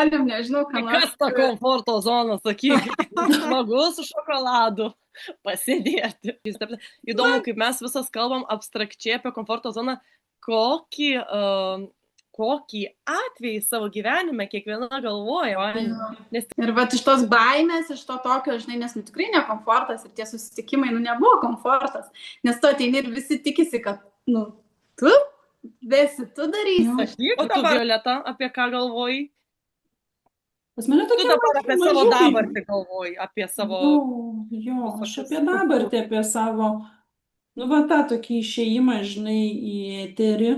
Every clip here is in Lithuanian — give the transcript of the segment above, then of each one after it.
galim, nežinau, ką nors. Kas ta komforto zona, sakyk, žmogus su šokoladu pasėdėti. Įdomu, kaip mes visas kalbam abstrakčiai apie komforto zoną, kokį atvejį savo gyvenime kiekviena galvoja. Nes Ir va iš tos baimės, iš to tokio, žinai, nes tikrai ne komfortas ir tie susitikimai, nebuvo komfortas. Nes tu ateini ir visi tikisi, kad, tu darysi. sakyk, o tu, Violeta, apie ką galvoji? Pas mane Tu tokia dabar apie savo mažiukai. dabartį galvoji, apie savo... Jo, aš apie dabartį, apie savo, tą tokį išėjimą, žinai, į eterį.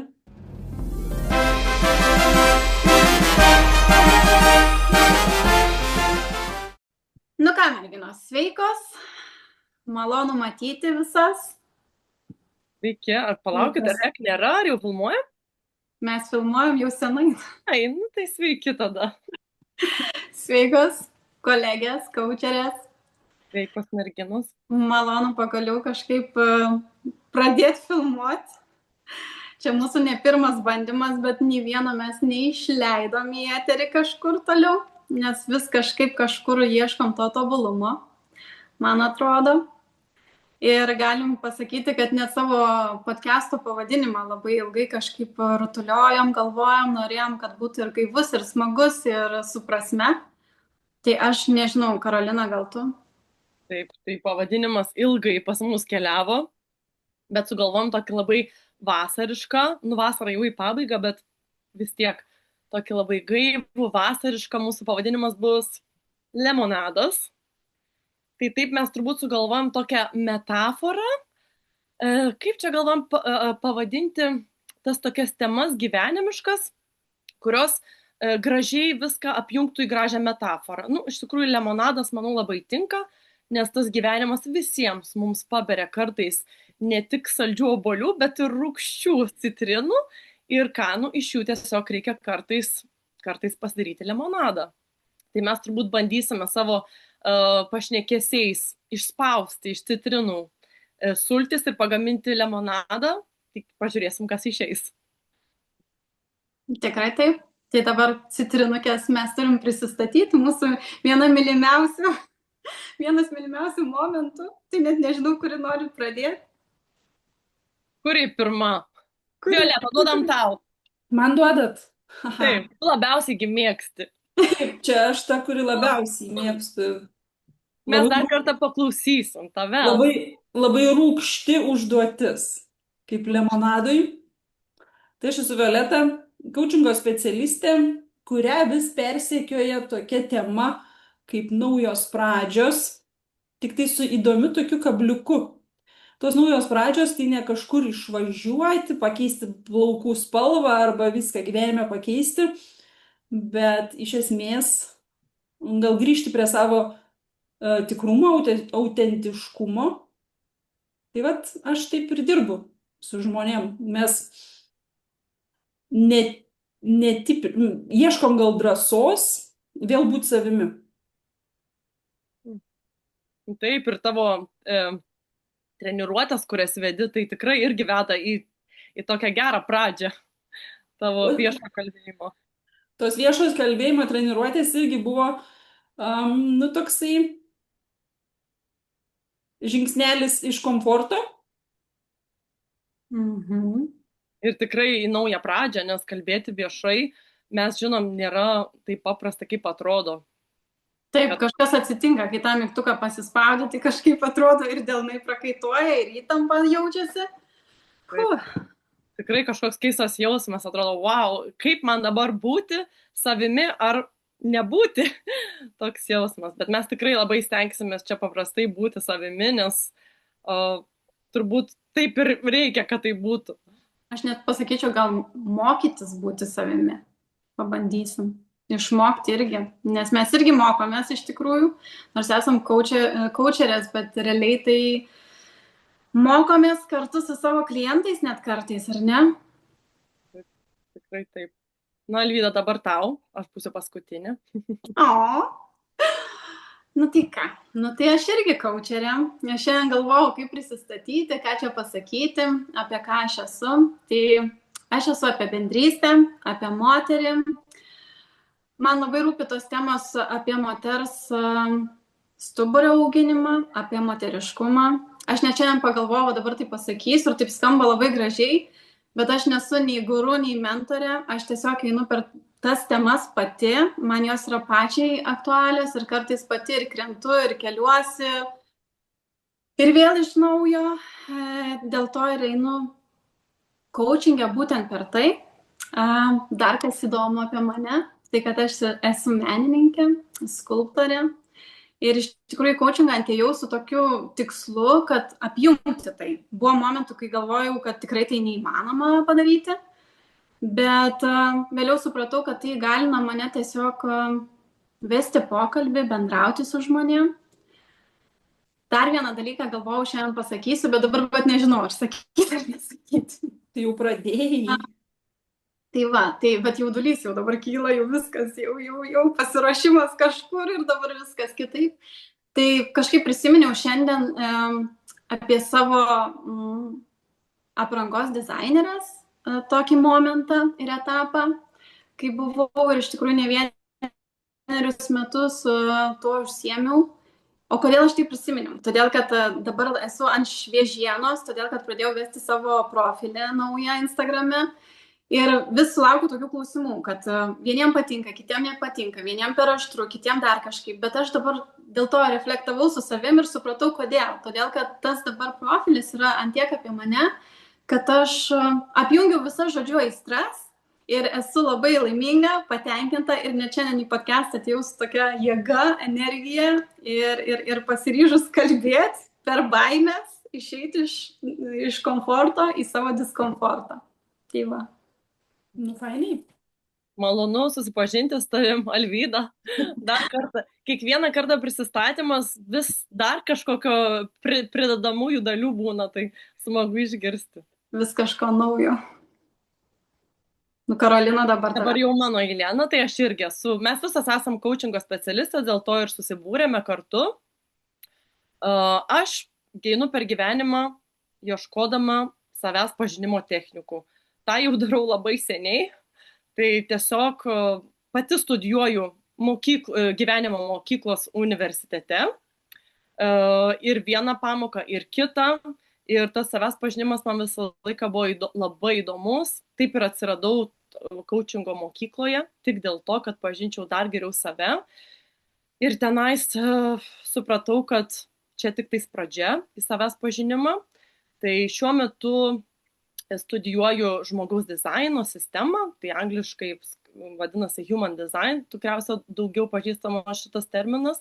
Ką, merginos, sveikos, malonu matyti visas. Sveiki, ar palaukit, ar nėra, ar jau filmuoja? Mes filmuojam jau senai. Ai, tai sveiki tada. Sveikos, kolegės, kaučerės. Sveikos merginos. Malonu pagaliau kažkaip pradėti filmuoti. Čia mūsų ne pirmas bandymas, bet nei vieno mes neišleidom į eterį kažkur toliau, nes vis kažkur ieškom to tobulumo, man atrodo. Ir galim pasakyti, kad net savo podcast'o pavadinimą labai ilgai kažkaip rutuliojom, galvojom, norėjom, kad būtų ir gaivus, ir smagus, ir su prasme. Tai aš nežinau, Karolina, gal tu? Taip, tai pavadinimas ilgai pas mus keliavo, bet sugalvom tokį labai vasarišką, vasara jau į pabaigą, bet vis tiek tokį labai gaivų, vasarišką mūsų pavadinimas bus Lemonadas. Tai taip mes turbūt sugalvojom tokią metaforą, kaip čia galvom pavadinti tas tokias temas gyvenimiškas, kurios gražiai viską apjungtų į gražią metaforą. Iš tikrųjų, lemonadas, manau, labai tinka, nes tas gyvenimas visiems mums paberia kartais ne tik saldžių obuolių, bet ir rūgščių citrinų ir iš jų tiesiog reikia kartais pasidaryti lemonadą. Tai mes turbūt bandysime savo pašnekesiais išspausti iš citrinų sultis ir pagaminti lemonadą. Tai pažiūrėsim, kas išeis. Tikrai taip. Tai dabar citrinukės mes turim prisistatyti mūsų vienas mylimiausių momentų. Tai net nežinau, kuri noriu pradėti. Kuri pirma? Violeta, duodam tau. Man duodat? Taip, labiausiai mėgsti. Taip, čia aš ta, kuri labiausiai mėgstu. Mes dar kartą paklausysim tave. Labai rūgšti užduotis, kaip lemonadui. Tai aš esu Violeta, kaučingo specialistė, kurią vis persekioja tokia tema kaip naujos pradžios, tik tai su įdomiu tokiu kabliuku. Tos naujos pradžios tai ne kažkur išvažiuoti, pakeisti plaukų spalvą arba viską gyvenime pakeisti, bet iš esmės gal grįžti prie savo tikrumo, autentiškumo. Tai vat aš taip ir dirbu su žmonėm. Mes ieškom gal drąsos vėl būti savimi. Taip, ir tavo treniruotės, kurias vedi, tai tikrai irgi veda į tokią gerą pradžią tavo viešo kalbėjimo. Tos viešos kalbėjimo treniruotės irgi buvo toksai žingsnelis iš komforto. Ir tikrai į naują pradžią, nes kalbėti viešai, mes žinom, nėra taip paprasta, kaip atrodo. Taip, kažkas atsitinka, kai tą mygtuką pasispaudė, tai kažkaip atrodo ir delnai prakaituoja, ir įtampa jaučiasi. Tikrai kažkoks keistas jausmas, atrodo, wow, kaip man dabar būti savimi ar nebūti toks jausmas. Bet mes tikrai labai stengsimės čia paprastai būti savimi, nes turbūt taip ir reikia, kad tai būtų. Aš net pasakyčiau, gal mokytis būti savimi. Pabandysim. Išmokti irgi. Nes mes irgi mokomės iš tikrųjų. Nors esam kaučerės, bet realiai tai mokomės kartu su savo klientais net kartais, ar ne? Taip, tikrai taip. Alvyda, dabar tau. Aš būsiu paskutinė. Tai ką? Tai aš irgi kaučerė. Aš šiandien galvojau, kaip prisistatyti, ką čia pasakyti, apie ką aš esu. Tai aš esu apie bendrystę, apie moterį, Man labai rūpi tos temos apie moters stuburio auginimą, apie moteriškumą. Aš net šiandien pagalvojau, dabar tai pasakysiu ir taip skamba labai gražiai, bet aš nesu nei guru, nei mentorė, aš tiesiog einu per tas temas pati, man jos yra pačiai aktualios ir kartais pati ir krentu, ir keliuosi. Ir vėl iš naujo, dėl to ir einu coachingę būtent per tai. Dar kas įdomu apie mane, tai kad aš esu menininkė, skulptorė. Ir iš tikrųjų coachingą atėjau su tokiu tikslu, kad apjungti tai. Buvo momentų, kai galvojau, kad tikrai tai neįmanoma padaryti, bet vėliau supratau, kad tai galina mane tiesiog vesti pokalbį, bendrauti su žmonėm. Dar vieną dalyką galvojau šiandien pasakysiu, bet dabar pat nežinau, ar sakyti ar nesakyti. Tai jau pradėjai. Tai va, bet jaudulys jau dabar kyla, jau viskas, jau pasiruošimas kažkur ir dabar viskas kitaip. Tai kažkaip prisiminiau šiandien apie savo aprangos dizainerės tokį momentą ir etapą, kai buvau ir iš tikrųjų ne vienerius metus tuo užsiėmiau. O kodėl aš tai prisiminiau? Todėl, kad dabar esu ant šviežienos, todėl, kad pradėjau vesti savo profilį naują Instagrame. Ir vis sulaukiu tokių klausimų, kad vieniem patinka, kitiem nepatinka, vieniem per aštru, kitiem dar kažkaip. Bet aš dabar dėl to reflektavau su savim ir supratau, kodėl. Todėl, kad tas dabar profilis yra antiek apie mane, kad aš apjungiau visas žodžiu aistras ir esu labai laiminga, patenkinta ir net šiandien į podcastą atėjau su tokia jėga, energija ir pasiryžus kalbėti per baimės, išeiti iš komforto į savo diskomfortą. Tai va. Nu, fainiai. Malonu susipažinti su tavim, Alvyda. Dar kartą. Kiekvieną kartą prisistatymas vis dar kažkokio pridedamųjų dalių būna, tai smagu išgirsti. Vis kažko naujo. Nu, Karolina dabar. Dabar jau mano eilė, tai aš irgi esu. Mes visas esam coachingo specialistas, dėl to ir susibūrėme kartu. Aš einu per gyvenimą, ieškodama savęs pažinimo technikų. Ta jau darau labai seniai, tai tiesiog pati studijuoju gyvenimo mokyklos universitete ir vieną pamoką, ir kitą, ir tas savęs pažinimas man visą laiką buvo labai įdomus, taip ir atsiradau coachingo mokykloje, tik dėl to, kad pažinčiau dar geriau save ir tenais supratau, kad čia tik tais pradžia į savęs pažinimą, tai šiuo metu studijuoju žmogaus dizaino sistemą, tai angliškai vadinasi human design, tikriausiai daugiau pažįstama šitas terminas.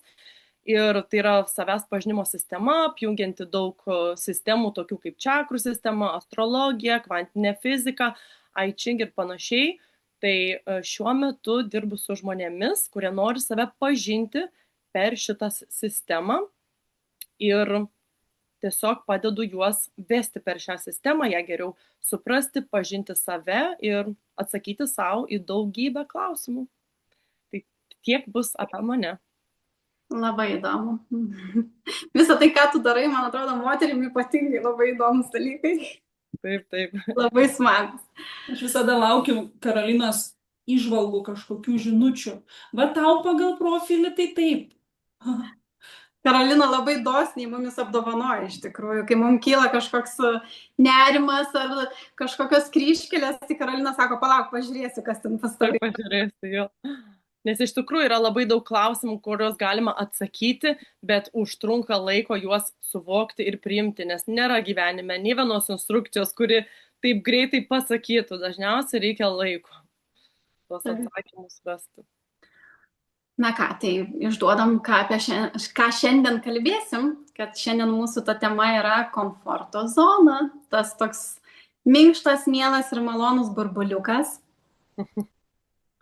Ir tai yra savęs pažinimo sistema, apjungianti daug sistemų, tokių kaip čakrų sistema, astrologija, kvantinė fizika, I Ching ir panašiai. Tai šiuo metu dirbu su žmonėmis, kurie nori save pažinti per šitą sistemą ir tiesiog padedu juos vesti per šią sistemą, ją geriau suprasti, pažinti save ir atsakyti savo į daugybę klausimų. Tai tiek bus apie mane. Labai įdomu. Visą tai, ką tu darai, man atrodo, moterim ypatingai labai įdomus dalykai. Taip. Labai smagus. Aš visada laukiu Karolinos įžvalgų kažkokių žinučių. Va tau pagal profilį tai taip. Karolina labai dosniai mumis apdovanoja iš tikrųjų. Kai mums kyla kažkoks nerimas ar kažkokios kryžkelės, tai Karolina sako, palauk, pažiūrėsiu, kas ten pas tavai. Pažiūrėsiu, jo. Nes iš tikrųjų yra labai daug klausimų, kuriuos galima atsakyti, bet užtrunka laiko juos suvokti ir priimti, nes nėra gyvenime nė vienos instrukcijos, kuri taip greitai pasakytų. Dažniausiai reikia laiko tuos atsakymus rasti. Na ką, tai išduodam, ką šiandien kalbėsim, kad šiandien mūsų ta tema yra komforto zona, tas toks minkštas, mielas ir malonus burbuliukas.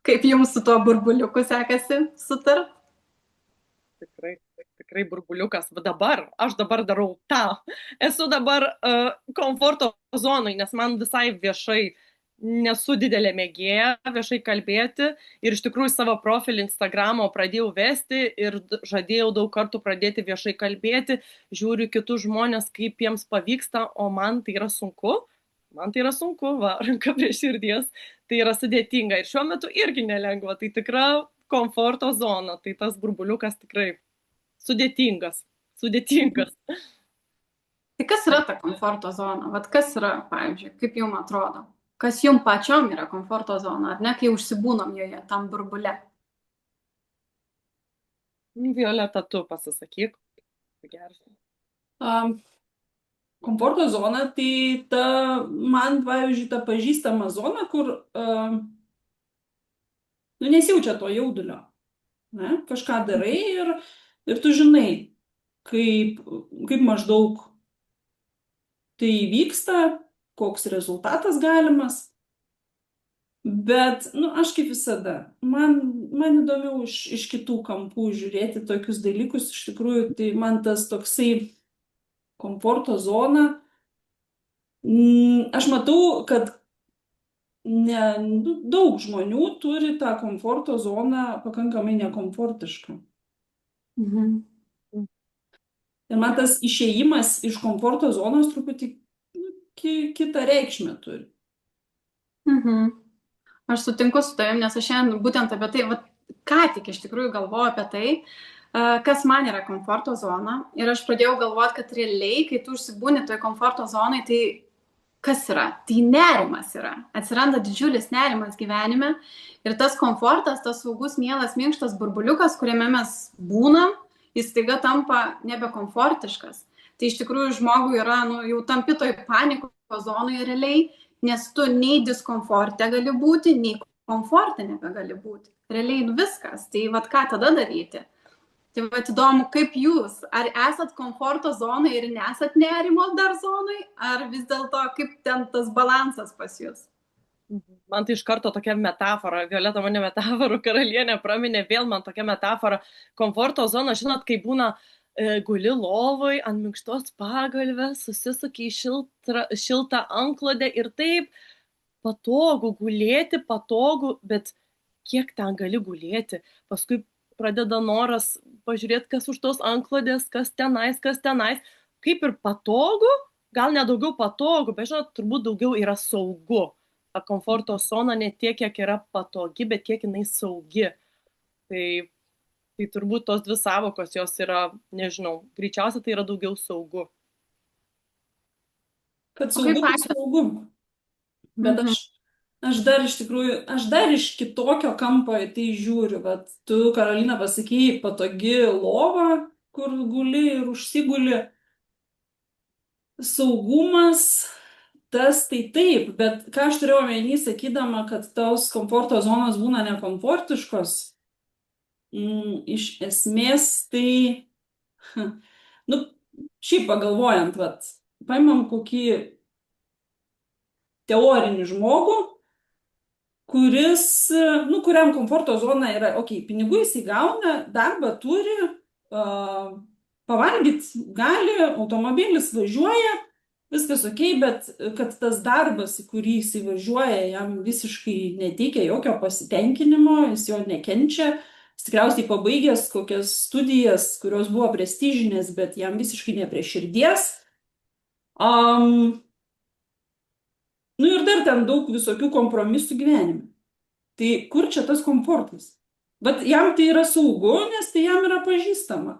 Kaip jums su tuo burbuliuku sekasi sutart? Tikrai burbuliukas. Aš dabar darau tą. Esu dabar komforto zonai, nes man visai viešai nesu didelė mėgėja viešai kalbėti ir iš tikrųjų savo profilį Instagramo pradėjau vesti ir žadėjau daug kartų pradėti viešai kalbėti, žiūriu kitus žmonės, kaip jiems pavyksta, o man tai yra sunku, ranka prie širdies, tai yra sudėtinga ir šiuo metu irgi nelengva, tai tikra komforto zona, tai tas burbuliukas tikrai sudėtingas. Sudėtingas. Tai kas yra ta komforto zona? Vat kas yra, pavyzdžiui, kaip jums atrodo? Kas jums pačiom yra komforto zona, ar ne, kai užsibūnam joje, tam burbule? Violeta, tu pasisakyk. Geras. Komforto zona, tai man, pavyzdžiui, ta pažįstama zona, kur nesijaučia to jaudulio. Ne? Kažką darai ir tu žinai, kaip maždaug tai vyksta, koks rezultatas galimas. Bet, aš kaip visada, man įdomiau iš kitų kampų žiūrėti tokius dalykus, iš tikrųjų, tai man tas toksai komforto zona, aš matau, kad daug žmonių turi tą komforto zoną pakankamai nekomfortišką. Ir man tas išėjimas iš komforto zonos truputį kitą reikšmę turi. Aš sutinku su tavim, nes aš šiandien būtent apie tai, ką tik iš tikrųjų galvoju apie tai, kas man yra komforto zona. Ir aš pradėjau galvoti, kad realiai, kai tu užsibūni toj komforto zonai, tai kas yra? Tai nerimas yra. Atsiranda didžiulis nerimas gyvenime. Ir tas komfortas, tas saugus, mielas, minkštas burbuliukas, kuriame mes būnam, jis staiga tampa nebekomfortiškas. Tai iš tikrųjų žmogui yra, jau tampi toj panikos zonoje realiai, nes tu nei diskomforte gali būti, nei komforte nebegali būti. Realiai viskas. Tai ką tada daryti? Tai įdomu, kaip jūs, ar esat komforto zonai ir nesat nerimo dar zonai, ar vis dėlto kaip ten tas balansas pas jūs? Man tai iš karto tokia metafora, Violeta mane metaforų karalienė praminė, vėl man tokia metafora, komforto zona, žinot, kai būna guli lovoj ant minkštos pagalvės, susisuki į šiltą antklodę ir taip patogu gulėti, bet kiek ten gali gulėti, paskui pradeda noras pažiūrėti, kas už tos antklodės, kas tenais, kaip ir patogu, gal nedaugiau patogu, bet žinot, turbūt daugiau yra saugu. Ta komforto zona ne tiek, kiek yra patogi, bet kiek jinai saugi. Tai turbūt tos dvi savokos jos yra, nežinau, greičiausiai tai yra daugiau saugu. Kad saugu. Bet aš dar iš kitokio kampo į tai žiūriu. Bet tu, Karolina, pasakėjai patogi lova, kur guli ir užsiguli. Saugumas, tas tai taip, bet ką aš turėjau omeny, sakydama, kad tos komforto zonos būna nekomfortiškos, iš esmės tai, šiaip pagalvojant, paimam kokį teorinį žmogų, kuriam komforto zona yra, pinigų jis įgauna, darbą turi, pavalgyti gali, automobilis važiuoja, viskas bet kad tas darbas, į kurį jis įvažiuoja, jam visiškai neteikia jokio pasitenkinimo, jis jo nekenčia, jis tikriausiai pabaigęs kokias studijas, kurios buvo prestižinės, bet jam visiškai ne prie širdies. Ir dar ten daug visokių kompromisų gyvenime. Tai kur čia tas komfortas? Bet jam tai yra saugu, nes tai jam yra pažįstama.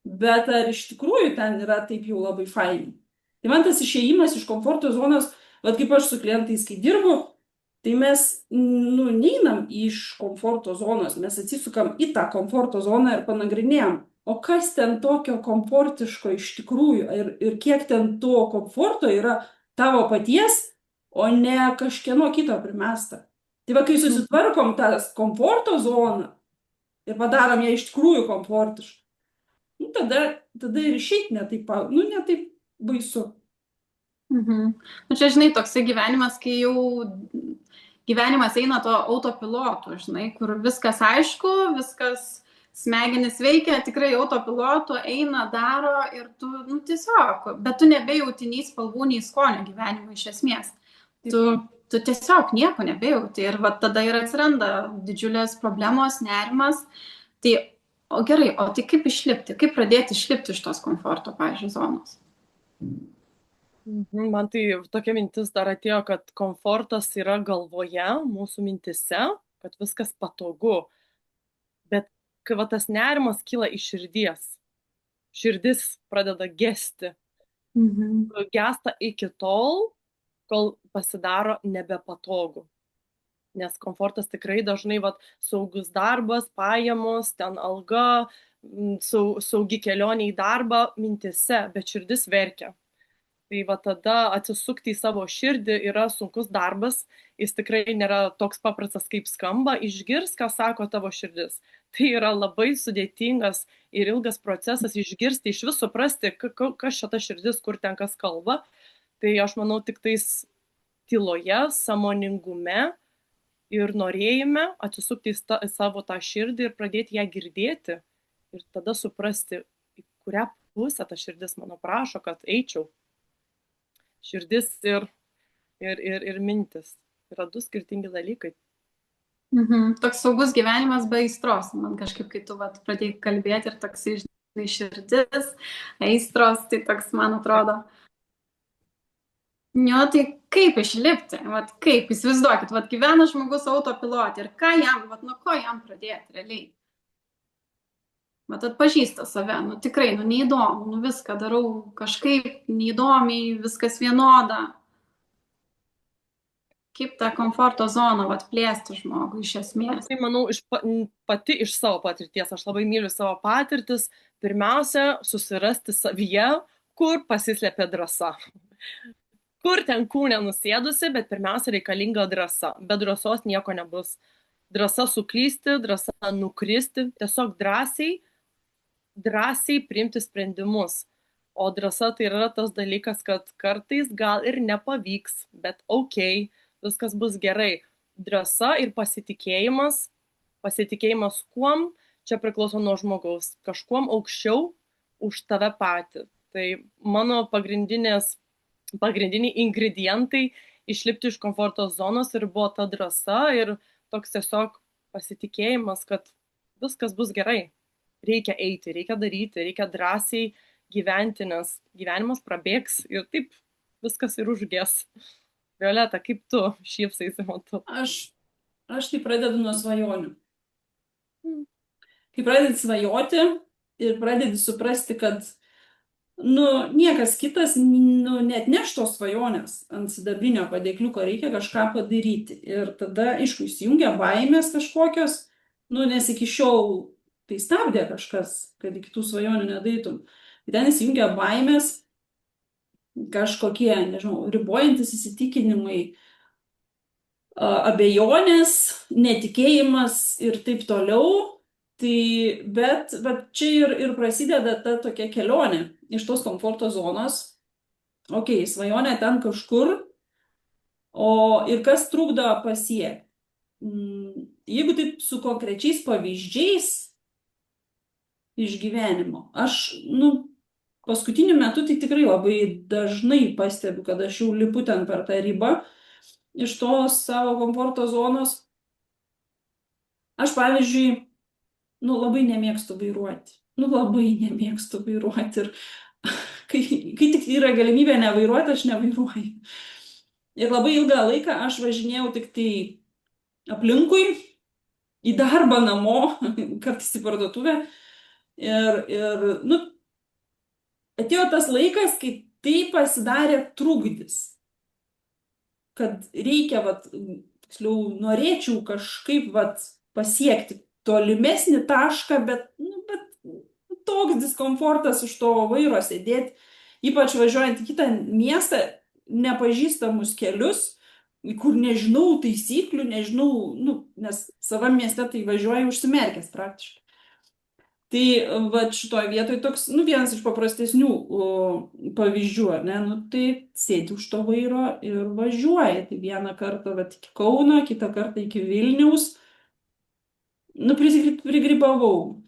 Bet ar iš tikrųjų ten yra taip jau labai fainai? Tai man tas išėjimas iš komforto zonos, kaip aš su klientais, kai dirbu, tai mes neinam iš komforto zonos, mes atsisukam į tą komforto zoną ir panagrinėjam, o kas ten tokio komfortiško iš tikrųjų ir kiek ten to komforto yra tavo paties, o ne kažkieno kito primesta. Tai kai susitvarkom tą komforto zoną ir padarom ją iš tikrųjų komfortišką, tada ir išeit ne taip baisu. Čia, žinai, toksai gyvenimas, kai jau gyvenimas eina to autopilotu, žinai, kur viskas aišku, viskas smegenis veikia, tikrai autopilotu eina, daro ir tu, tiesiog, bet tu nebejauti nei spalvų, nei skonio gyvenimo iš esmės. Tu tiesiog nieko nebejauti ir tada ir atsiranda didžiulės problemos, nerimas. Tai gerai, o tai kaip išlipti, kaip pradėti išlipti iš tos komforto, pavyzdžiui, zonos? Man tai tokia mintis dar atėjo, kad komfortas yra galvoje, mūsų mintise, kad viskas patogu. kai va tas nerimas kyla iš širdies. Širdis pradeda gesti. Gesta iki tol, kol pasidaro nebepatogu. Nes komfortas tikrai dažnai saugus darbas, pajamos, ten alga, saugi kelionė į darbą mintise, bet širdis verkia. Tai tada atsisukti į savo širdį yra sunkus darbas, jis tikrai nėra toks paprastas, kaip skamba, išgirs, ką sako tavo širdis. Tai yra labai sudėtingas ir ilgas procesas išgirsti, iš vis suprasti, kas šita širdis, kur ten kas kalba. Tai aš manau, tik tais tyloje, sąmoningume ir norėjime atsisukti į savo tą širdį ir pradėti ją girdėti. Ir tada suprasti, į kurią pusę ta širdis mano prašo, kad eičiau. Širdis ir mintis. Yra du skirtingi dalykai. Toks saugus gyvenimas be aistros. Man kažkaip, kai tu pradėjai kalbėti ir toks, žinai, širdis, aistros, tai toks, man atrodo. Jo, tai kaip išlipti? Kaip, įsivaizduokit, gyvena žmogus autopilotį ir ką jam, nuo ko jam pradėti realiai? Atpažįsta save, tikrai, neįdomu, viską darau kažkaip neįdomiai, viskas vienoda. Kaip tą komforto zoną plėsti žmogui iš esmės? Tai manau, pati iš savo patirties, aš labai myliu savo patirtis, pirmiausia, susirasti savyje, kur pasislėpia drąsa. Kur ten kūne nusėdusi, bet pirmiausia reikalinga drąsa. Be drąsos nieko nebus. Drąsa suklysti, drąsa nukristi, tiesiog drąsiai priimti sprendimus. O drąsa tai yra tas dalykas, kad kartais gal ir nepavyks, bet okei, viskas bus gerai. Drąsa ir pasitikėjimas kuom, čia priklauso nuo žmogaus, kažkuom aukščiau už tave patį. Tai mano pagrindiniai ingredientai išlipti iš komforto zonos ir buvo ta drąsa ir toks tiesiog pasitikėjimas, kad viskas bus gerai. Reikia eiti, reikia daryti, reikia drąsiai gyventi, nes gyvenimas prabėgs ir taip viskas ir užgės. Violeta, kaip tu šypsaisi, matau? Aš tai pradedu nuo svajonių. Kai pradedi svajoti ir pradedi suprasti, kad niekas kitas net neš tos svajonės ant sidabrinio padėkliuko, reikia kažką padaryti. Ir tada, aišku, įsijungia baimės kažkokios, nes iki šiol tai stabdė kažkas, kad iki tų svajonių nedarytum. Tai ten įsijungia baimės, kažkokie, nežinau, ribojantis įsitikinimai, abejonės, netikėjimas ir taip toliau. Bet čia ir prasideda ta tokia kelionė iš tos komforto zonos. Okei, svajonė ten kažkur, ir kas trukdo pasiekti. Jeigu taip su konkrečiais pavyzdžiais iš gyvenimo, aš, paskutiniu metu tai tikrai labai dažnai pastebiu, kad aš jau lipu ten per tą ribą iš tos savo komforto zonos. Aš, pavyzdžiui, labai nemėgstu vairuoti. Ir kai tik yra galimybė nevairuoti, aš nevairuoju. Ir labai ilgą laiką aš važinėjau tik tai aplinkui, į darbą, namo, kartais į parduotuvę. Ir atėjo tas laikas, kai tai pasidarė trukdis. Kad reikia, tiksliau, norėčiau kažkaip pasiekti tolimesnį tašką, bet toks diskomfortas už to vairo sėdėti, ypač važiuojant į kitą miestą, nepažįstamus kelius, kur nežinau taisyklių, nes savam mieste tai važiuoju užsimerkęs praktiškai. Tai šitoje vietoje toks, vienas iš paprastesnių pavyzdžių, tai sėdi už to vairo ir važiuoja. Tai vieną kartą iki Kauno, kitą kartą iki Vilniaus. Prigrybavau.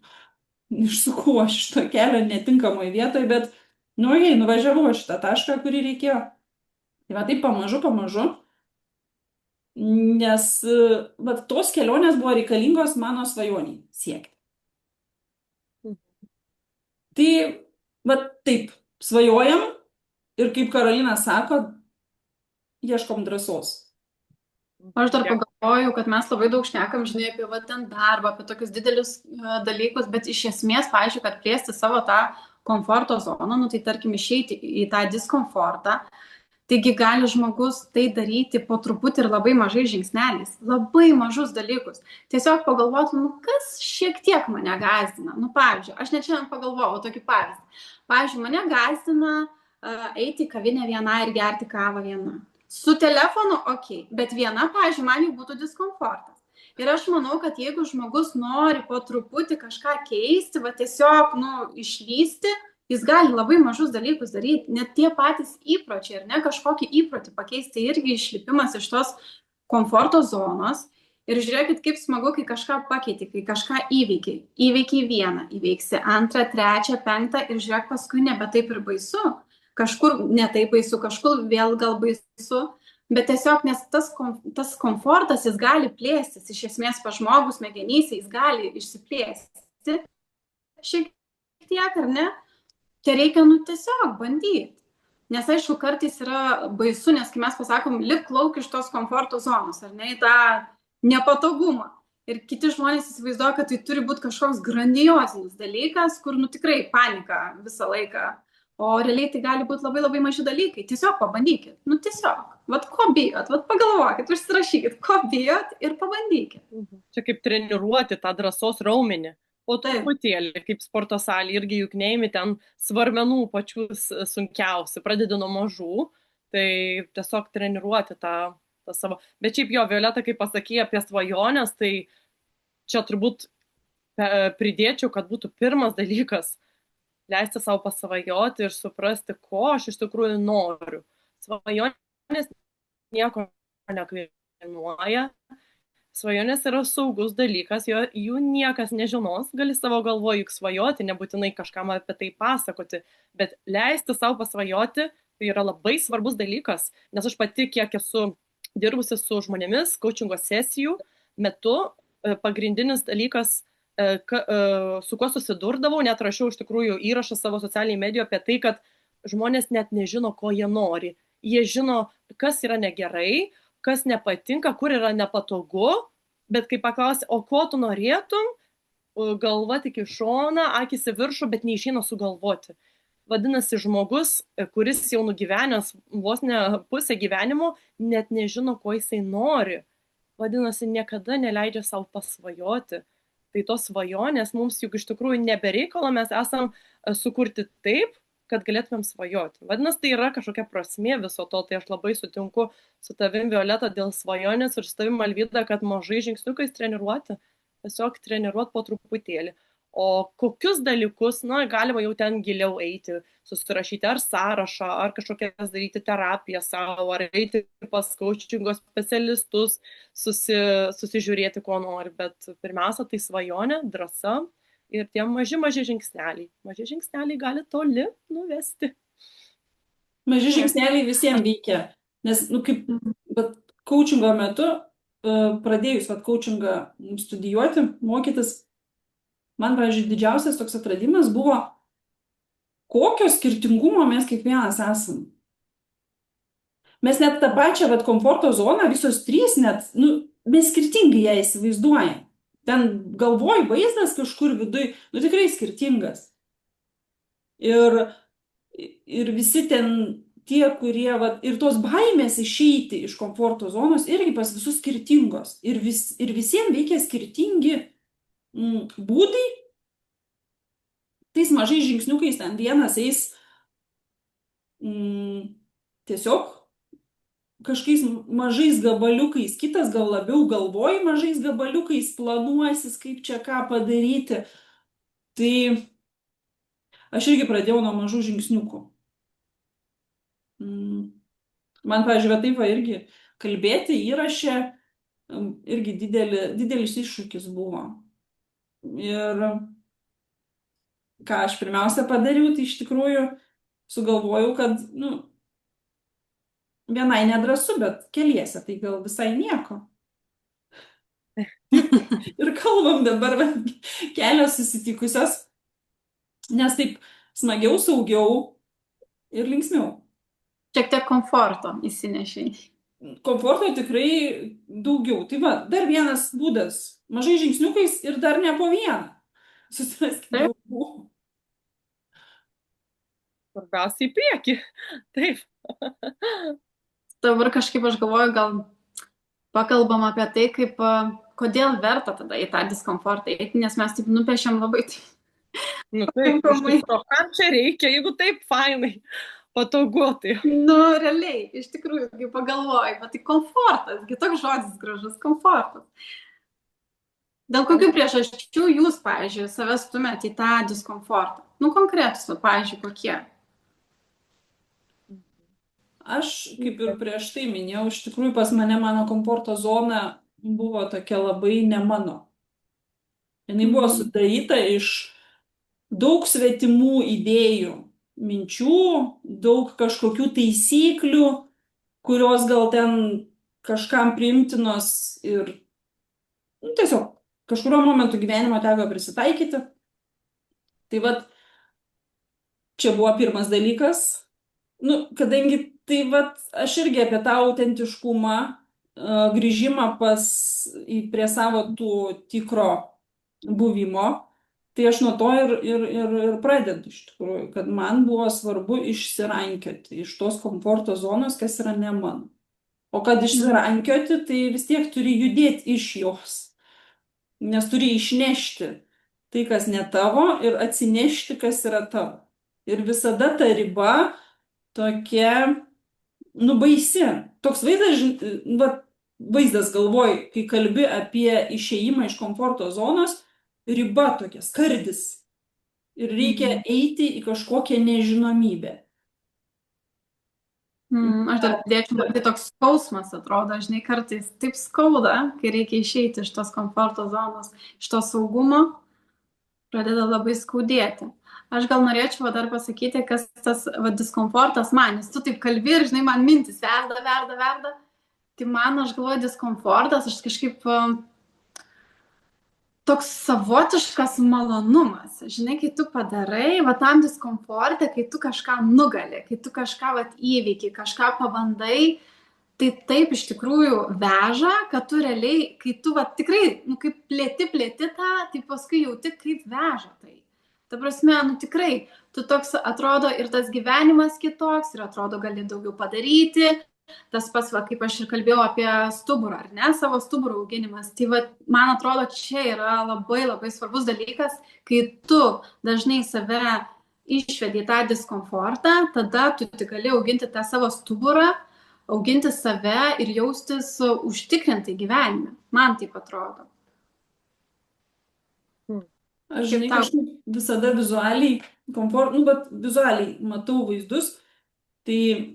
Išsukau aš šito kelio netinkamoje vietoje, bet, nuvažiavau šitą tašką, kurį reikėjo. Tai taip pamažu, nes tos kelionės buvo reikalingos mano svajoniai siekti. Tai, taip, svajojam ir kaip Karolina sako, ieškom drąsos. Aš dar Tiek. pagalvoju, kad mes labai daug šnekam, žinai, apie va, ten darbą, apie tokius didelius dalykus, bet iš esmės, pavyzdžiui, kad plėsti savo tą komforto zoną, nu tai tarkim išeiti į tą diskomfortą, taigi gali žmogus tai daryti po truputį ir labai mažai žingsneliais, labai mažus dalykus. Tiesiog pagalvotų, nu kas šiek tiek mane gazdina. Nu pavyzdžiui, aš net šiandien pagalvojau tokį pavyzdį. Pavyzdžiui, mane gazdina eiti į kavinę viena ir gerti kavą viena. Su telefonu, okei, bet viena, pavyzdžiui, man jau būtų diskomfortas. Ir aš manau, kad jeigu žmogus nori po truputį kažką keisti, va tiesiog, nu, išvysti, jis gali labai mažus dalykus daryti, net tie patys įpročiai, ar ne, kažkokį įprotį pakeisti irgi išlipimas iš tos komforto zonos. Ir žiūrėkit, kaip smagu, kai kažką pakeiti, kai kažką įveikiai. Įveikiai vieną, įveiksi antrą, trečią, penktą ir žiūrėk, paskui nebe taip ir baisu. Kažkur ne taip baisu, kažkur vėl gal baisu, bet tiesiog, nes tas komfortas, jis gali plėstis, iš esmės pa žmogus smegenyse, jis gali išsiplėsti šiek tiek, ar ne? Tai reikia, nu, tiesiog bandyti. Nes aišku, kartais yra baisu, nes kai mes pasakom, lipk lauk iš tos komforto zonos, ar ne, į tą nepatogumą. Ir kiti žmonės įsivaizduoja, kad tai turi būti kažkoks grandiozinis dalykas, kur, nu, tikrai panika visą laiką. O realiai tai gali būti labai labai maži dalykai. Tiesiog pabandykit. Nu tiesiog. Vat ko bijot, vat pagalvokit, užsirašykit, ko bijot ir pabandykit. Čia kaip treniruoti tą drąsos raumenį. O truputėlį, kaip sporto salė, irgi juk neimi ten svarmenų pačių sunkiausių, pradedi nuo mažų, tai tiesiog treniruoti tą savo. Bet šiaip jo, Violeta, kaip pasakė apie svajonės, tai čia turbūt pridėčiau, kad būtų pirmas dalykas leisti savo pasvajoti ir suprasti, ko aš iš tikrųjų noriu. Svajonės nieko nekainuoja. Svajonės yra saugus dalykas, jų niekas nežinos, gali savo galvoje juk svajoti, nebūtinai kažkam apie tai pasakoti, bet leisti savo pasvajoti tai yra labai svarbus dalykas, nes aš pati, kiek esu dirbusi su žmonėmis, coachingo sesijų metu, pagrindinis dalykas, su kuo susidurdavau, net rašiau iš tikrųjų įrašą savo socialiniai medijų apie tai, kad žmonės net nežino, ko jie nori. Jie žino, kas yra negerai, kas nepatinka, kur yra nepatogu, bet kai paklausi, o ko tu norėtum, galva tik į šoną, akis į viršų, bet neišeina sugalvoti. Vadinasi, žmogus, kuris jau nugyvenęs vos ne pusę gyvenimo, net nežino, ko jisai nori. Vadinasi, niekada neleidžia savo pasvajoti. Tai tos svajonės mums juk iš tikrųjų nebereikalo, mes esam sukurti taip, kad galėtumėm svajoti. Vadinasi, tai yra kažkokia prasmė viso to, tai aš labai sutinku su tavim, Violeta, dėl svajonės ir su tavim, Alvyda, kad mažai žingsniukais treniruoti, tiesiog treniruoti po truputėlį. O kokius dalykus, na, galima jau ten giliau eiti, susirašyti ar sąrašą, ar kažkokias daryti terapiją savo, ar eiti pas coachingo specialistus, susižiūrėti, ko nori. Bet pirmiausia, tai svajonė, drąsa ir tie maži žingsneliai. Maži žingsneliai gali toli nuvesti. Maži žingsneliai visiems veikia. Nes, nu, kaip coachingo metu, pradėjus coachingą studijuoti, mokytis, man, pavyzdžiui, didžiausias toks atradimas buvo, kokio skirtingumo mes kiekvienas esam. Mes net tą pačią komforto zoną, visos trys net, nu, mes skirtingai ją įsivaizduojam. Ten galvoj vaizdas kažkur viduj, nu tikrai skirtingas. Ir visi ten tie, kurie, ir tos baimės išeiti iš komforto zonos irgi pas visus skirtingos. Ir visiems veikia skirtingi būdai, tais mažais žingsniukais, ten vienas eis tiesiog kažkokiais mažais gabaliukais, kitas gal labiau galvoj mažais gabaliukais, planuosis, kaip čia ką padaryti. Tai aš irgi pradėjau nuo mažų žingsniukų. Man, pavyzdžiui, taip irgi kalbėti įraše irgi didelis iššūkis buvo. Ir ką aš pirmiausia padariau, tai iš tikrųjų sugalvojau, kad, nu, vienai nedrąsu, bet keliese, tai gal visai nieko. Ir kalbam dabar kelios susitikusios, nes taip smagiau, saugiau ir linksmiau. Šiek tiek komforto įsinešiai. komforto tikrai daugiau. Tai va, dar vienas būdas. Mažai žingsniukais ir dar ne po vieną. Susiraskite Taip. draugų. Svarbiausia į priekį. Taip. Dabar kažkaip aš galvoju, gal pakalbam apie tai, kaip, kodėl verta tada į tą diskomfortą eiti, nes mes taip nupiešiam labai Nu taip, iš pakankamai. tikrųjų, kam čia reikia, jeigu taip fainai, patogu, tai. Nu, realiai, iš tikrųjų, kai pagalvoju, bet tai komfortas, gi toks žodis gražus, komfortas. Dėl kokių priežasčių jūs, pavyzdžiui, save stumėt į tą diskomfortą? Nu, konkretus, pavyzdžiui, kokie? Aš, kaip ir prieš tai minėjau, iš tikrųjų pas mano komforto zona buvo tokia labai ne mano. Jinai buvo sudaryta iš daug svetimų idėjų, minčių, daug kažkokių taisyklių, kurios gal ten kažkam priimtinos ir tiesiog kažkurio momentu gyvenimo teko prisitaikyti. Tai vat, čia buvo pirmas dalykas. Nu, kadangi tai vat, aš irgi apie tą autentiškumą, grįžimą prie savo tų tikro buvimo, tai aš nuo to ir pradedu iš tikrųjų, kad man buvo svarbu išsirankioti iš tos komforto zonos, kas yra ne mano. O kad išsirankioti, tai vis tiek turi judėti iš jos, nes turi išnešti tai, kas ne tavo, ir atsinešti, kas yra tavo. Ir visada ta riba tokia, nu, baisi. Toks vaizdas galvoj, kai kalbi apie išėjimą iš komforto zonos, riba tokia, skardis. Ir reikia eiti į kažkokią nežinomybę. Aš dar dėčiau, tai toks skausmas atrodo, žinai, kartais taip skauda, kai reikia išeiti iš tos komforto zonos, iš to saugumo, pradeda labai skaudėti. Aš gal norėčiau dar pasakyti, kas tas diskomfortas man, nes tu taip kalbi ir, žinai, man mintis verda. Tai man, aš galvoju, diskomfortas, aš kažkaip toks savotiškas malonumas. Žinai, kai tu padarai, va tam diskomforte, kai tu kažką nugali, kai tu kažką įveiki, kažką pabandai, tai taip iš tikrųjų veža, kad tu realiai, kai tu tikrai, nu, kaip plėti tą, tai paskui jauti, kaip veža tai. Ta prasme, nu tikrai, tu toks atrodo ir tas gyvenimas kitoks, ir atrodo gali daugiau padaryti. Tas pats, kaip aš ir kalbėjau apie stuburą, ar ne, savo stuburo auginimas. Tai man atrodo, čia yra labai labai svarbus dalykas, kai tu dažnai save išvedi tą diskomfortą, tada tu tik gali auginti tą savo stuburą, auginti save ir jaustis užtikrintai gyvenime. Man taip atrodo. Aš, žinai, kažkaip visada vizualiai, bet vizualiai matau vaizdus, tai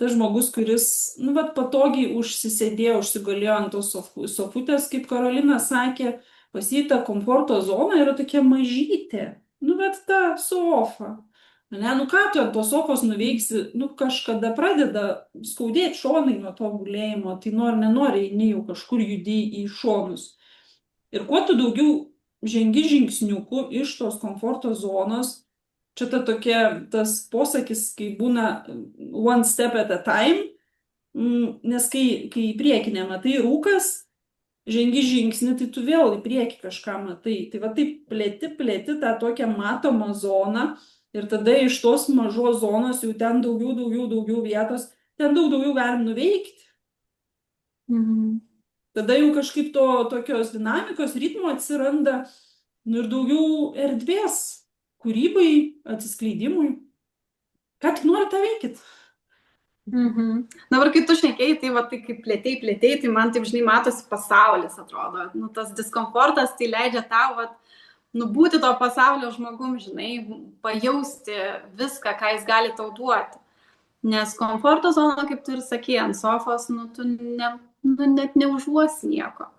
tas žmogus, kuris, patogiai užsisėdėjo, užsigulėjo ant tos sofutės, kaip Karolina sakė, pas jį ta komforto zona yra tokia mažytė, ta sofa. Ne, ką tu ant tos sofos nuveiksi, kažkada pradeda skaudėti šonai nuo to gulėjimo, tai nenori, eini jau kažkur judi į šonus. Ir kuo tu daugiau žengi žingsniukų iš tos komforto zonos, čia tas posakis, kai būna one step at a time, nes kai į priekį nematai rūkas, žengi žingsnį, tai tu vėl į priekį kažką matai. Tai va taip plėti tą tokią matomą zoną ir tada iš tos mažos zonos jau ten daugiau vietos, ten daugiau galim nuveikti. Tada jau kažkaip tokios dinamikos, ritmo atsiranda ir daugiau erdvės kūrybai, atsiskleidimui. Ką tik nori tą veikit? Dabar, kai tu šnekėjai, tai kaip plėtėjai, tai man taip, žinai, matosi pasaulis, atrodo. Tas diskomfortas tai leidžia tau, būti to pasaulio žmogum, žinai, pajausti viską, ką jis gali tau duoti. Nes komforto zona, kaip tu ir sakei, ant sofos, tu net neužuosi nieko.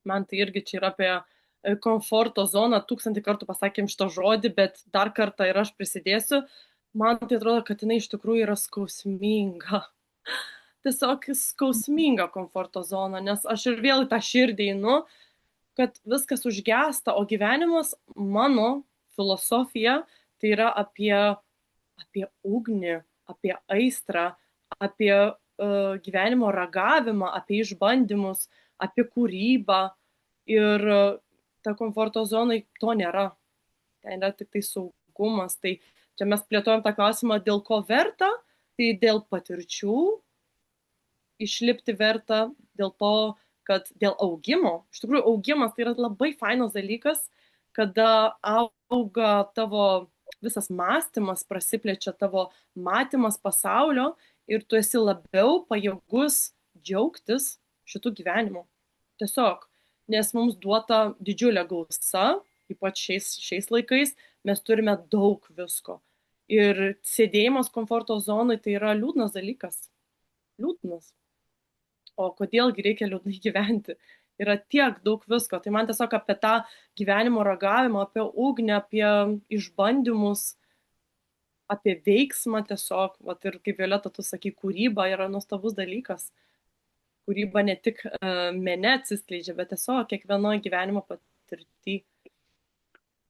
Man tai irgi čia yra apie komforto zoną, 1000 kartų pasakėm šitą žodį, bet dar kartą ir aš prisidėsiu. Man tai atrodo, kad jinai iš tikrųjų yra skausminga. Tiesiog skausminga komforto zona, nes aš ir vėl į tą širdį einu, kad viskas užgesta, o gyvenimas, mano filosofija, tai yra apie ugnį, apie aistrą, apie gyvenimo ragavimą, apie išbandymus, apie kūrybą. Ir ta komforto zonai to nėra. Ten yra tik tai saugumas. Tai čia mes plėtojam tą klausimą, dėl ko verta, tai dėl patirčių išlipti verta, dėl to, kad dėl augimo. Iš tikrųjų, augimas tai yra labai fainas dalykas, kada auga tavo visas mąstymas, prasiplečia tavo matymas pasaulio ir tu esi labiau pajėgus džiaugtis šitų gyvenimų. Tiesiog, nes mums duota didžiulė gausa, ypač šiais laikais, mes turime daug visko. Ir sėdėjimas komforto zonai tai yra liūdnas dalykas. Liūdnas. O kodėlgi reikia liūdnai gyventi? Yra tiek daug visko. Tai man tiesiog apie tą gyvenimo ragavimą, apie ugnį, apie išbandymus, apie veiksmą tiesiog. Vat ir kaip Violeta, tu sakai, kūryba yra nuostabus dalykas. Kūryba ne tik mene atsiskleidžia, bet tiesiog kiekvienoje gyvenimo patirtyje.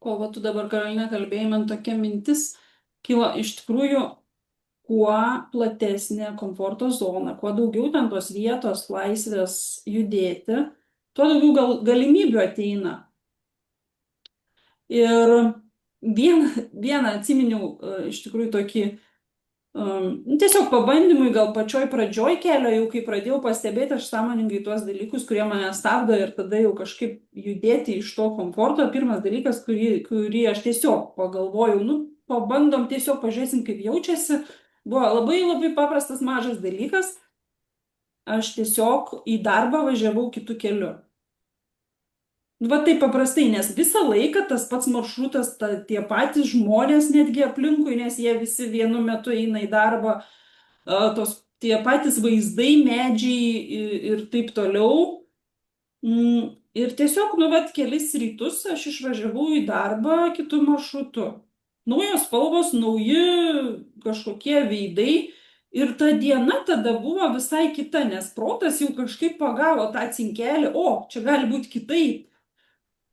O va tu dabar, Karolina, kalbėjai, man tokia mintis kilo iš tikrųjų, kuo platesnė komforto zona, kuo daugiau ten tos vietos laisvės judėti, tuo daugiau galimybių ateina. Ir vieną atsiminiau iš tikrųjų tokį tiesiog pabandymui, gal pačioj pradžioj kelio, jau kai pradėjau pastebėti aš sąmoningai tuos dalykus, kurie mane stabdo ir tada jau kažkaip judėti iš to komforto. Pirmas dalykas, kurį aš tiesiog pagalvojau, pabandom, tiesiog pažiūrėsim, kaip jaučiasi, buvo labai labai paprastas mažas dalykas. Aš tiesiog į darbą važiavau kitu keliu. Va taip paprastai, nes visą laiką tas pats maršrutas, tie patys žmonės netgi aplinkui, nes jie visi vienu metu eina į darbą, tie patys vaizdai, medžiai ir taip toliau. Ir tiesiog, kelis rytus aš išvažiavau į darbą kitu maršrutu. Naujos spalvos, nauji kažkokie veidai. Ir ta diena tada buvo visai kita, nes protas jau kažkaip pagavo tą cinkelį, čia gali būti kitaip.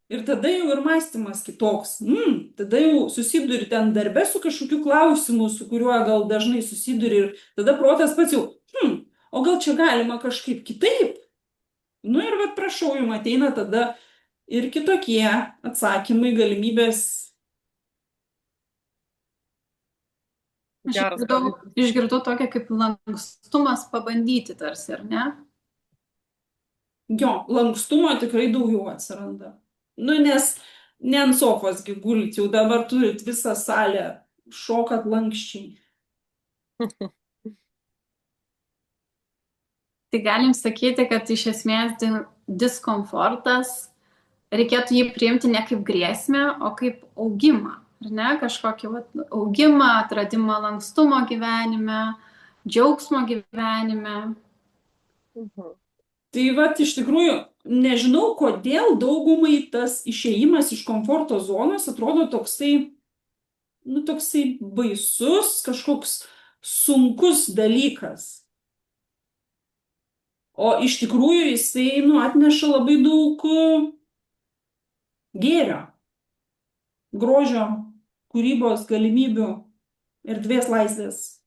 Ir tada jau ir mąstymas kitoks. Tada jau susiduri ten darbe su kažkokiu klausimu, su kuriuo gal dažnai susiduri. Ir tada protas pats jau, o gal čia galima kažkaip kitaip? Ir vat prašau, jums ateina tada ir kitokie atsakymai, galimybės. Aš išgirdau tokią kaip lankstumas pabandyti tarsi, ar ne? Jo, lankstumo tikrai daugiau atsiranda. Nes ne ant sofos gulti, jau dabar turit visą salę, šokat lankščiai. Tai galim sakyti, kad iš esmės diskomfortas, reikėtų jį priimti ne kaip grėsmę, o kaip augimą. Ar ne? Kažkokį augimą, atradimą lankstumo gyvenime, džiaugsmo gyvenime. Tai iš tikrųjų, nežinau, kodėl daugumai tas išėjimas iš komforto zonos atrodo toksai baisus, kažkoks sunkus dalykas. O iš tikrųjų jisai atneša labai daug gėrio, grožio, kūrybos, galimybių, erdvės laisvės.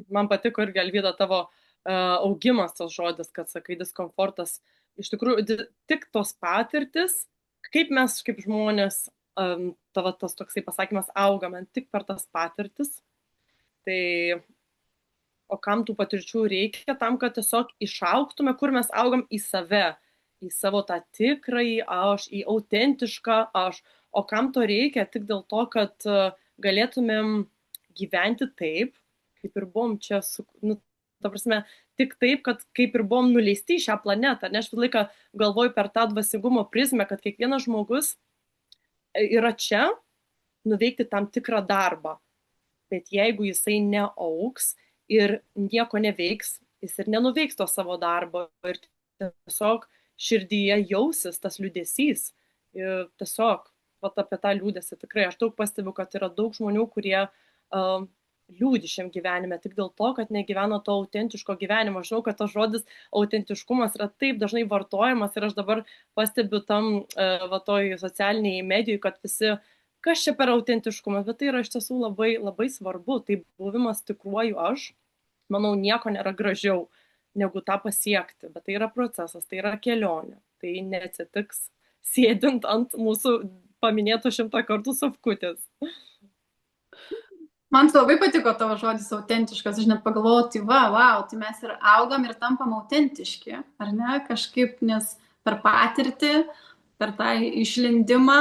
Man patiko irgi, Alvyda, tavo augimas tas žodis, kad sakai diskomfortas. Iš tikrųjų, tik tos patirtis, kaip mes, kaip žmonės, tavo tas toksai pasakymas, augame tik per tas patirtis. Tai, o kam tų patirčių reikia? Tam, kad tiesiog išaugtume, kur mes augam į save, į savo tą tikrąjį aš, į autentišką aš. O kam to reikia? Tik dėl to, kad galėtumėm gyventi taip, kaip ir buvom čia, ta prasme, tik taip, kad kaip ir buvom nuleisti į šią planetą. Nes aš visą laiką galvoju per tą dvasingumo prizmę, kad kiekvienas žmogus yra čia nuveikti tam tikrą darbą. Bet jeigu jisai neaugs ir nieko neveiks, jis ir nenuveiks to savo darbo. Ir tiesiog širdyje jausis tas liūdesys. Ir tiesiog, apie tą liūdesį tikrai, aš daug pastebiu, kad yra daug žmonių, kurie liūdi šiam gyvenime tik dėl to, kad negyveno to autentiško gyvenimo. Aš žinau, kad tas žodis autentiškumas yra taip dažnai vartojamas ir aš dabar pastebiu tam toj socialiniai medijai, kad visi kas čia per autentiškumas, bet tai yra iš tiesų labai, labai svarbu, tai buvimas tikruoju aš, manau, nieko nėra gražiau negu tą pasiekti, bet tai yra procesas, tai yra kelionė, tai neatsitiks sėdint ant mūsų paminėtų 100 kartų sofkutės. Man tai labai patiko tavo žodis autentiškas, aš net pagalvojau, tai tai mes ir augam ir tampam autentiški, ar ne, kažkaip, nes per patirtį, per tą išlindimą,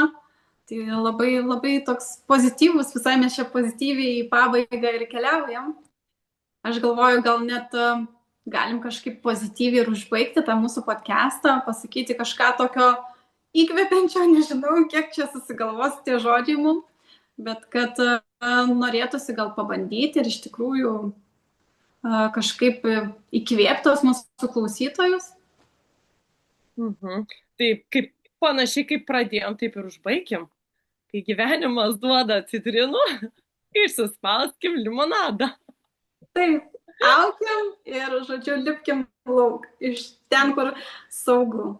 tai labai, labai toks pozityvus, visai mes čia pozityviai į pabaigą ir keliaujam. Aš galvoju, gal net galim kažkaip pozityviai ir užbaigti tą mūsų podcastą, pasakyti kažką tokio įkvepiančio, nežinau, kiek čia susigalvos tie žodžiai mums, bet kad norėtųsi gal pabandyti ir iš tikrųjų kažkaip įkvėptos mūsų klausytojus. Taip, kaip panašiai kaip pradėjom, taip ir užbaigim. Kai gyvenimas duoda citrinų, išsispauskim limonadą. Taip, aukim ir, žodžiu, lipkim lauk iš ten, kur saugu.